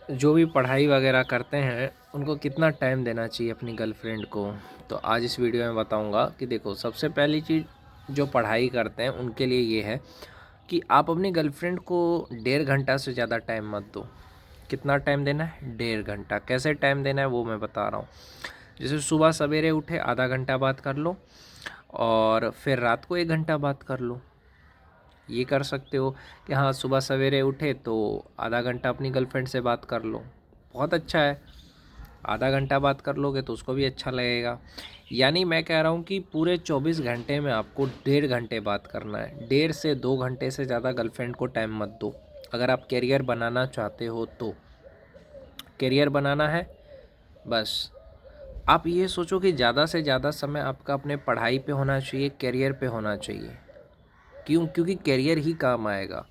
जो भी पढ़ाई वगैरह करते हैं उनको कितना टाइम देना चाहिए अपनी गर्लफ्रेंड को। तो आज इस वीडियो में बताऊंगा कि देखो, सबसे पहली चीज़ जो पढ़ाई करते हैं उनके लिए ये है कि आप अपनी गर्लफ्रेंड को 1.5 घंटा से ज़्यादा टाइम मत दो। कितना टाइम देना है? 1.5 घंटा। कैसे टाइम देना है वो मैं बता रहा हूँ। जैसे सुबह सवेरे उठे आधा घंटा बात कर लो, और फिर रात को 1 घंटा बात कर लो। ये कर सकते हो कि हाँ, सुबह सवेरे उठे तो आधा घंटा अपनी गर्लफ्रेंड से बात कर लो। बहुत अच्छा है, आधा घंटा बात कर लोगे तो उसको भी अच्छा लगेगा। यानी मैं कह रहा हूँ कि पूरे 24 घंटे में आपको 1.5 घंटे बात करना है। 1.5 से 2 घंटे से ज़्यादा गर्लफ्रेंड को टाइम मत दो। अगर आप करियर बनाना चाहते हो तो, करियर बनाना है बस, आप ये सोचो कि ज़्यादा से ज़्यादा समय आपका अपने पढ़ाई पे होना चाहिए, करियर पे होना चाहिए। क्यों? क्योंकि करियर ही काम आएगा,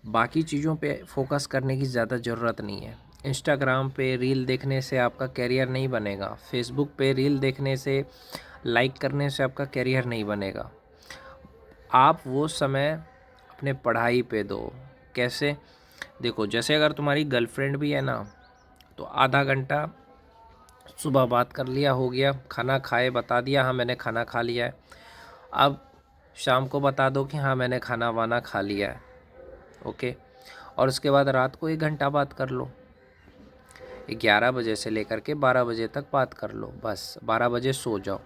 बाकी चीज़ों पे फोकस करने की ज़्यादा ज़रूरत नहीं है। इंस्टाग्राम पे रील देखने से आपका करियर नहीं बनेगा। फेसबुक पे रील देखने से, लाइक करने से आपका करियर नहीं बनेगा। आप वो समय अपने पढ़ाई पे दो। कैसे? देखो, जैसे अगर तुम्हारी गर्लफ्रेंड भी है ना, तो आधा घंटा सुबह बात कर लिया, हो गया। खाना खाए बता दिया हाँ मैंने खाना खा लिया है। अब शाम को बता दो कि हाँ मैंने खाना वाना खा लिया है। ओके। और उसके बाद रात को 1 घंटा बात कर लो। 11 बजे से लेकर के 12 बजे तक बात कर लो, बस 12 बजे सो जाओ।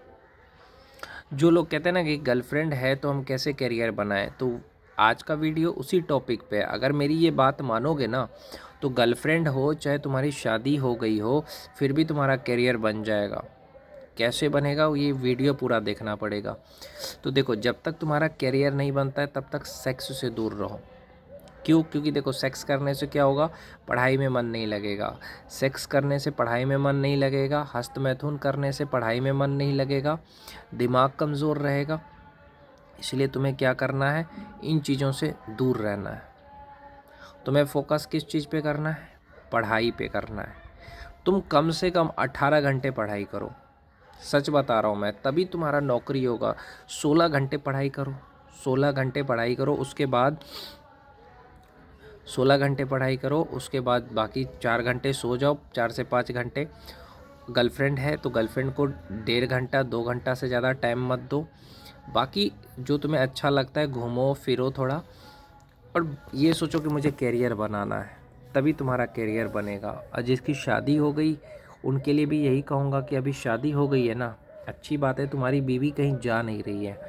जो लोग कहते हैं ना कि गर्लफ्रेंड है तो हम कैसे करियर बनाएं, तो आज का वीडियो उसी टॉपिक पे है। अगर मेरी ये बात मानोगे ना, तो गर्लफ्रेंड हो चाहे तुम्हारी शादी हो गई हो, फिर भी तुम्हारा करियर बन जाएगा। कैसे बनेगा ये वीडियो पूरा देखना पड़ेगा। तो देखो, जब तक तुम्हारा करियर नहीं बनता है तब तक सेक्स से दूर रहो। क्यों? क्योंकि देखो, सेक्स करने से क्या होगा? पढ़ाई में मन नहीं लगेगा। सेक्स करने से पढ़ाई में मन नहीं लगेगा। हस्तमैथुन करने से पढ़ाई में मन नहीं लगेगा। दिमाग कमज़ोर रहेगा। इसलिए तुम्हें क्या करना है? इन चीज़ों से दूर रहना है। तुम्हें फोकस किस चीज़ पे करना है? पढ़ाई पे करना है। तुम कम से कम 18 घंटे पढ़ाई करो। सच बता रहा हूँ मैं, तभी तुम्हारा नौकरी होगा। 16 घंटे पढ़ाई करो। 16 घंटे पढ़ाई करो, उसके बाद 16 घंटे पढ़ाई करो, उसके बाद बाकी 4 घंटे सो जाओ। 4 से 5 घंटे। गर्लफ्रेंड है तो गर्लफ्रेंड को 1.5 घंटा 2 घंटा से ज़्यादा टाइम मत दो। बाकी जो तुम्हें अच्छा लगता है, घूमो फिरो थोड़ा, और ये सोचो कि मुझे करियर बनाना है। तभी तुम्हारा करियर बनेगा। और जिसकी शादी हो गई उनके लिए भी यही कहूँगा कि अभी शादी हो गई है ना, अच्छी बात है, तुम्हारी बीवी कहीं जा नहीं रही है।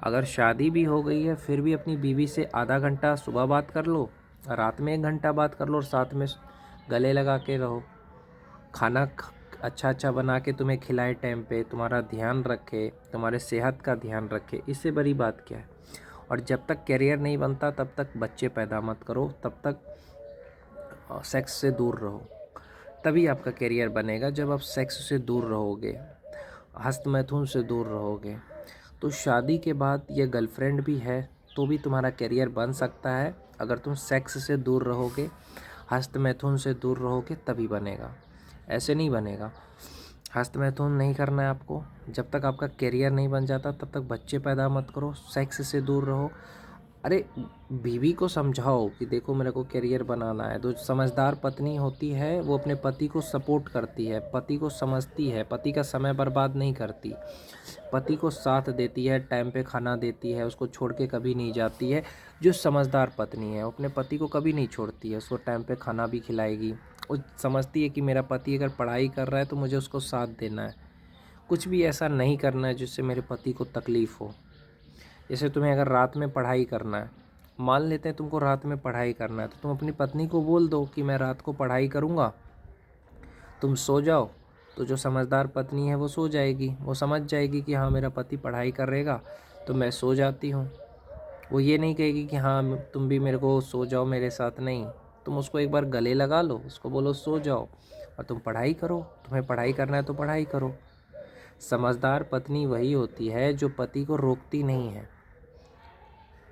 अगर शादी भी हो गई है फिर भी अपनी बीवी से आधा घंटा सुबह बात कर लो, रात में 1 घंटा बात कर लो, और साथ में गले लगा के रहो। खाना अच्छा अच्छा बना के तुम्हें खिलाए, टाइम पे तुम्हारा ध्यान रखे, तुम्हारे सेहत का ध्यान रखे। इससे बड़ी बात क्या है? और जब तक करियर नहीं बनता तब तक बच्चे पैदा मत करो, तब तक सेक्स से दूर रहो। तभी आपका करियर बनेगा जब आप सेक्स से दूर रहोगे, हस्तमैथुन से दूर रहोगे। तो शादी के बाद ये गर्लफ्रेंड भी है तो भी तुम्हारा करियर बन सकता है। अगर तुम सेक्स से दूर रहोगे, हस्तमैथुन से दूर रहोगे, तभी बनेगा। ऐसे नहीं बनेगा। हस्तमैथुन नहीं करना है आपको। जब तक आपका करियर नहीं बन जाता तब तक बच्चे पैदा मत करो, सेक्स से दूर रहो। अरे, बीवी को समझाओ कि देखो मेरे को करियर बनाना है। तो समझदार पत्नी होती है वो अपने पति को सपोर्ट करती है, पति को समझती है, पति का समय बर्बाद नहीं करती, पति को साथ देती है, टाइम पे खाना देती है, उसको छोड़ के कभी नहीं जाती है। जो समझदार पत्नी है वो अपने पति को कभी नहीं छोड़ती है, उसको टाइम पे खाना भी खिलाएगी। वो समझती है कि मेरा पति अगर पढ़ाई कर रहा है तो मुझे उसको साथ देना है। कुछ भी ऐसा नहीं करना है जिससे मेरे पति को तकलीफ़ हो। जैसे तुम्हें अगर रात में पढ़ाई करना है, मान लेते हैं तुमको रात में पढ़ाई करना है, तो तुम अपनी पत्नी को बोल दो कि मैं रात को पढ़ाई करूँगा, तुम सो जाओ। तो जो समझदार पत्नी है वो सो जाएगी, वो समझ जाएगी कि हाँ मेरा पति पढ़ाई करेगा तो मैं सो जाती हूँ। वो ये नहीं कहेगी कि हाँ तुम भी मेरे को सो जाओ मेरे साथ, नहीं। तुम उसको एक बार गले लगा लो, उसको बोलो सो जाओ और तुम पढ़ाई करो। तुम्हें पढ़ाई करना है तो पढ़ाई करो। समझदार पत्नी वही होती है जो पति को रोकती नहीं है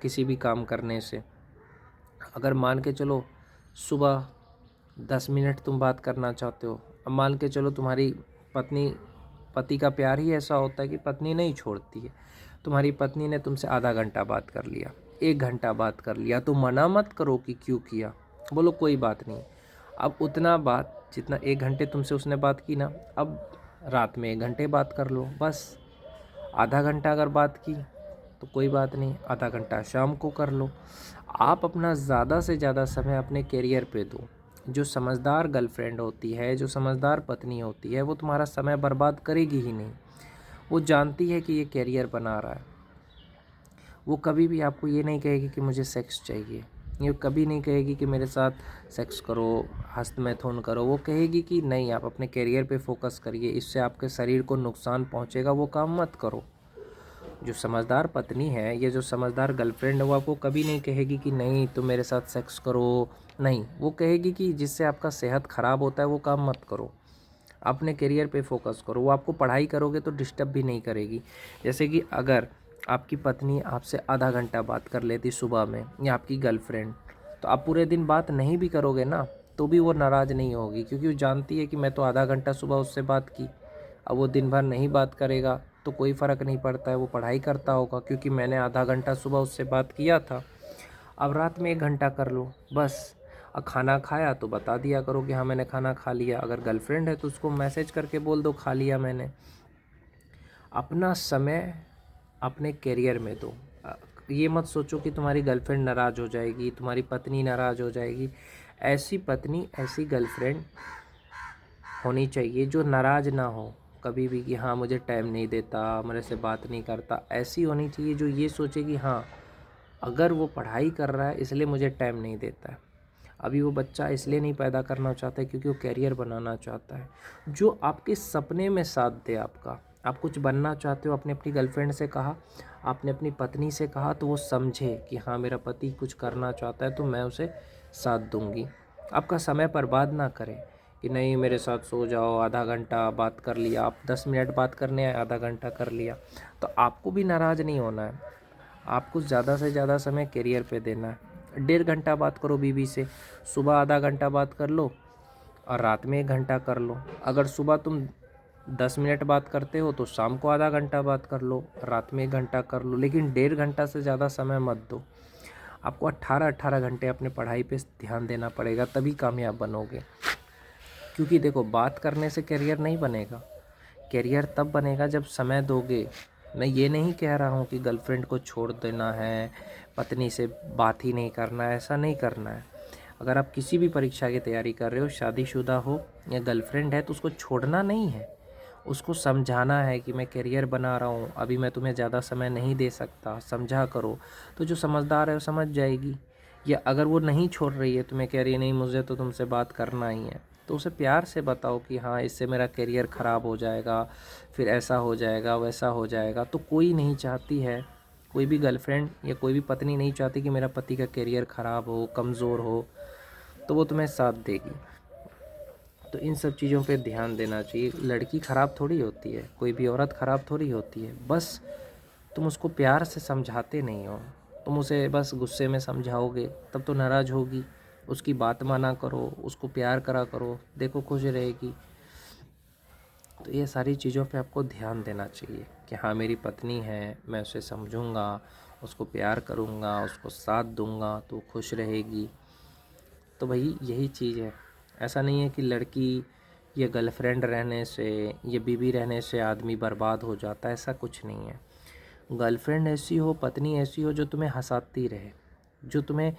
किसी भी काम करने से। अगर मान के चलो सुबह 10 मिनट तुम बात करना चाहते हो, अब मान के चलो तुम्हारी पत्नी, पति का प्यार ही ऐसा होता है कि पत्नी नहीं छोड़ती है। तुम्हारी पत्नी ने तुमसे आधा घंटा बात कर लिया, 1 घंटा बात कर लिया, तो मना मत करो कि क्यों किया। बोलो कोई बात नहीं, अब उतना बात जितना 1 घंटे तुमसे उसने बात की ना, अब रात में 1 घंटे बात कर लो बस। आधा घंटा अगर बात की तो कोई बात नहीं, आधा घंटा शाम को कर लो। आप अपना ज़्यादा से ज़्यादा समय अपने करियर पे दो। जो समझदार गर्लफ्रेंड होती है, जो समझदार पत्नी होती है, वो तुम्हारा समय बर्बाद करेगी ही नहीं। वो जानती है कि ये करियर बना रहा है। वो कभी भी आपको ये नहीं कहेगी कि मुझे सेक्स चाहिए, ये कभी नहीं कहेगी कि मेरे साथ सेक्स करो, हस्तमैथुन करो। वो कहेगी कि नहीं, आप अपने करियर पे फोकस करिए, इससे आपके शरीर को नुकसान पहुंचेगा, वो काम मत करो। जो समझदार पत्नी है, ये जो समझदार गर्लफ्रेंड है, वो आपको कभी नहीं कहेगी कि नहीं तुम मेरे साथ सेक्स करो, नहीं। वो कहेगी कि जिससे आपका सेहत ख़राब होता है वो काम मत करो, अपने करियर पे फोकस करो। वो आपको पढ़ाई करोगे तो डिस्टर्ब भी नहीं करेगी। जैसे कि अगर आपकी पत्नी आपसे आधा घंटा बात कर लेती सुबह में, या आपकी गर्लफ्रेंड, तो आप पूरे दिन बात नहीं भी करोगे ना तो भी वो नाराज़ नहीं होगी, क्योंकि वो जानती है कि मैं तो आधा घंटा सुबह उससे बात की। अब वो दिन भर नहीं बात करेगा तो कोई फ़र्क नहीं पड़ता है, वो पढ़ाई करता होगा, क्योंकि मैंने आधा घंटा सुबह उससे बात किया था। अब रात में 1 घंटा कर लो बस। और खाना खाया तो बता दिया करो कि हाँ मैंने खाना खा लिया। अगर गर्लफ्रेंड है तो उसको मैसेज करके बोल दो खा लिया मैंने। अपना समय अपने करियर में दो। ये मत सोचो कि तुम्हारी गर्लफ्रेंड नाराज़ हो जाएगी, तुम्हारी पत्नी नाराज़ हो जाएगी। ऐसी पत्नी, ऐसी गर्लफ्रेंड होनी चाहिए जो नाराज़ ना हो कभी भी कि हाँ मुझे टाइम नहीं देता, मेरे से बात नहीं करता। ऐसी होनी चाहिए जो ये सोचे कि हाँ, अगर वो पढ़ाई कर रहा है इसलिए मुझे टाइम नहीं देता है, अभी वो बच्चा इसलिए नहीं पैदा करना चाहता है क्योंकि वो करियर बनाना चाहता है। जो आपके सपने में साथ दे आपका, आप कुछ बनना चाहते हो, आपने अपनी गर्लफ्रेंड से कहा, आपने अपनी पत्नी से कहा, तो वो समझे कि हाँ मेरा पति कुछ करना चाहता है तो मैं उसे साथ दूंगी। आपका समय बर्बाद ना करें कि नहीं मेरे साथ सो जाओ, आधा घंटा बात कर लिया। आप 10 मिनट बात करने आए, आधा घंटा कर लिया, तो आपको भी नाराज़ नहीं होना है। आपको ज़्यादा से ज़्यादा समय करियर पे देना है। 1.5 घंटा बात करो बीवी से, सुबह आधा घंटा बात कर लो और रात में 1 घंटा कर लो। अगर सुबह तुम 10 मिनट बात करते हो तो शाम को आधा घंटा बात कर लो, रात में 1 घंटा कर लो, लेकिन 1.5 घंटा से ज़्यादा समय मत दो। आपको 18-18 घंटे अपने पढ़ाई पे ध्यान देना पड़ेगा, तभी कामयाब बनोगे। क्योंकि देखो, बात करने से करियर नहीं बनेगा। करियर तब बनेगा जब समय दोगे। मैं ये नहीं कह रहा हूँ कि गर्लफ्रेंड को छोड़ देना है, पत्नी से बात ही नहीं करना है, ऐसा नहीं करना है। अगर आप किसी भी परीक्षा की तैयारी कर रहे हो, शादीशुदा हो या गर्लफ्रेंड है, तो उसको छोड़ना नहीं है। उसको समझाना है कि मैं करियर बना रहा हूँ, अभी मैं तुम्हें ज़्यादा समय नहीं दे सकता, समझा करो। तो जो समझदार है वो समझ जाएगी। या अगर वो नहीं छोड़ रही है, तुम्हें कह रही है नहीं मुझे तो तुमसे बात करना ही है, तो उसे प्यार से बताओ कि हाँ इससे मेरा करियर ख़राब हो जाएगा, फिर ऐसा हो जाएगा, वैसा हो जाएगा। तो कोई नहीं चाहती है, कोई भी गर्लफ्रेंड या कोई भी पत्नी नहीं चाहती कि मेरा पति का करियर ख़राब हो, कमज़ोर हो, तो वो तुम्हें साथ देगी। तो इन सब चीज़ों पे ध्यान देना चाहिए। लड़की ख़राब थोड़ी होती है, कोई भी औरत ख़राब थोड़ी होती है, बस तुम उसको प्यार से समझाते नहीं हो। तुम उसे बस गुस्से में समझाओगे तब तो नाराज़ होगी। उसकी बात माना करो, उसको प्यार करा करो, देखो खुश रहेगी। तो ये सारी चीज़ों पे आपको ध्यान देना चाहिए कि हाँ मेरी पत्नी है, मैं उसे समझूंगा, उसको प्यार करूँगा, उसको साथ दूंगा तो खुश रहेगी। तो भाई यही चीज़ है। ऐसा नहीं है कि लड़की या गर्लफ्रेंड रहने से या बीवी रहने से आदमी बर्बाद हो जाता है, ऐसा कुछ नहीं है। गर्लफ्रेंड ऐसी हो, पत्नी ऐसी हो जो तुम्हें हंसाती रहे, जो तुम्हें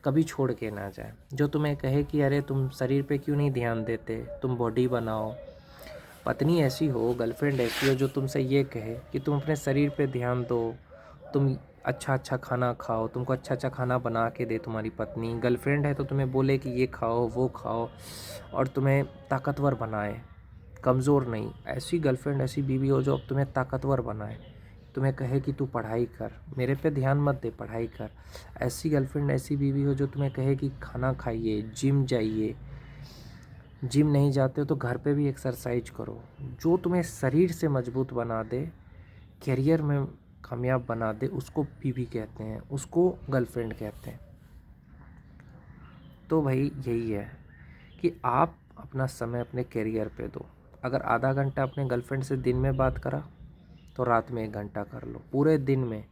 कभी छोड़ के ना जाए, जो तुम्हें कहे कि अरे तुम शरीर पे क्यों नहीं ध्यान देते, तुम बॉडी बनाओ। पत्नी ऐसी हो, गर्लफ्रेंड ऐसी हो जो तुमसे ये कहे कि तुम अपने शरीर पे ध्यान दो, तुम अच्छा अच्छा खाना खाओ, तुमको अच्छा अच्छा खाना बना के दे तुम्हारी पत्नी। गर्लफ्रेंड है तो तुम्हें बोले कि ये खाओ वो खाओ और तुम्हें ताकतवर बनाए, कमज़ोर नहीं। ऐसी गर्लफ्रेंड, ऐसी बीवी हो जो अब तुम्हें ताकतवर बनाए, तुम्हें कहे कि तू पढ़ाई कर, मेरे पे ध्यान मत दे, पढ़ाई कर। ऐसी गर्लफ्रेंड, ऐसी बीवी हो जो तुम्हें कहे कि खाना खाइए, जिम जाइए, जिम नहीं जाते हो तो घर पे भी एक्सरसाइज करो। जो तुम्हें शरीर से मजबूत बना दे, करियर में कामयाब बना दे, उसको बीवी कहते हैं, उसको गर्लफ्रेंड कहते हैं। तो भाई यही है कि आप अपना समय अपने करियर पे दो। अगर आधा घंटा अपने गर्लफ्रेंड से दिन में बात करा तो रात में 1 घंटा कर लो। पूरे दिन में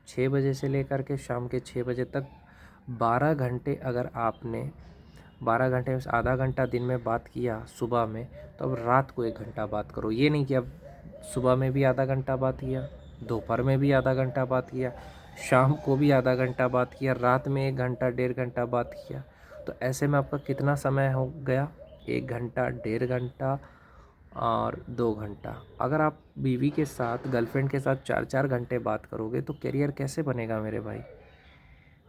6 बजे से लेकर के शाम के 6 बजे तक 12 घंटे अगर आपने 12 घंटे में से आधा घंटा दिन में बात किया सुबह में, तो अब रात को 1 घंटा बात करो। ये नहीं कि अब सुबह में भी आधा घंटा बात किया, दोपहर में भी आधा घंटा बात किया, शाम को भी आधा घंटा बात किया, रात में 1 घंटा 1.5 घंटा बात किया। तो ऐसे में आपका कितना समय हो गया? 1 घंटा, 1.5 घंटा और 2 घंटा। अगर आप बीवी के साथ, गर्लफ्रेंड के साथ 4-4 घंटे बात करोगे तो करियर कैसे बनेगा मेरे भाई?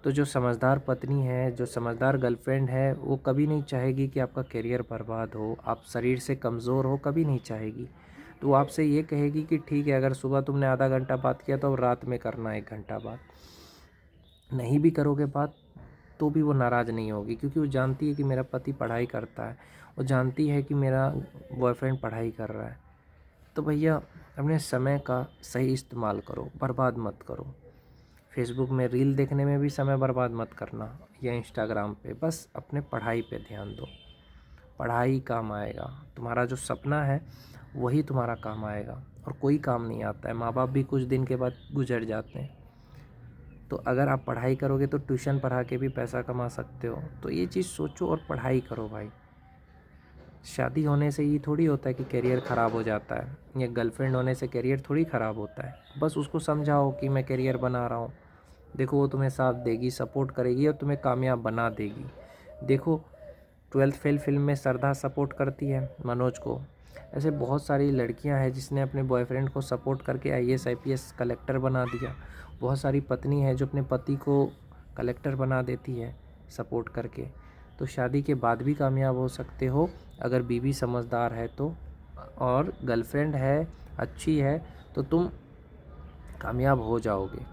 तो जो समझदार पत्नी है, जो समझदार गर्लफ्रेंड है, वो कभी नहीं चाहेगी कि आपका करियर बर्बाद हो, आप शरीर से कमज़ोर हो, कभी नहीं चाहेगी। तो वो आपसे ये कहेगी कि ठीक है, अगर सुबह तुमने आधा घंटा बात किया तो अब रात में करना 1 घंटा बात। नहीं भी करोगे बात तो भी वो नाराज़ नहीं होगी, क्योंकि वो जानती है कि मेरा पति पढ़ाई करता है, वो जानती है कि मेरा बॉयफ्रेंड पढ़ाई कर रहा है। तो भैया अपने समय का सही इस्तेमाल करो, बर्बाद मत करो। फेसबुक में रील देखने में भी समय बर्बाद मत करना, या इंस्टाग्राम पे। बस अपने पढ़ाई पे ध्यान दो, पढ़ाई काम आएगा। तुम्हारा जो सपना है वही तुम्हारा काम आएगा, और कोई काम नहीं आता है। माँ बाप भी कुछ दिन के बाद गुजर जाते हैं। तो अगर आप पढ़ाई करोगे तो ट्यूशन पढ़ा के भी पैसा कमा सकते हो। तो ये चीज़ सोचो और पढ़ाई करो भाई। शादी होने से ये थोड़ी होता है कि करियर ख़राब हो जाता है, या गर्लफ्रेंड होने से करियर थोड़ी ख़राब होता है। बस उसको समझाओ कि मैं करियर बना रहा हूँ, देखो वो तुम्हें साथ देगी, सपोर्ट करेगी और तुम्हें कामयाब बना देगी। देखो 12th फेल फिल्म में श्रद्धा सपोर्ट करती है मनोज को। ऐसे बहुत सारी लड़कियां हैं जिसने अपने बॉयफ्रेंड को सपोर्ट करके IAS IPS कलेक्टर बना दिया। बहुत सारी पत्नी है जो अपने पति को कलेक्टर बना देती है सपोर्ट करके। तो शादी के बाद भी कामयाब हो सकते हो अगर बीवी समझदार है तो, और गर्लफ्रेंड है अच्छी है तो तुम कामयाब हो जाओगे।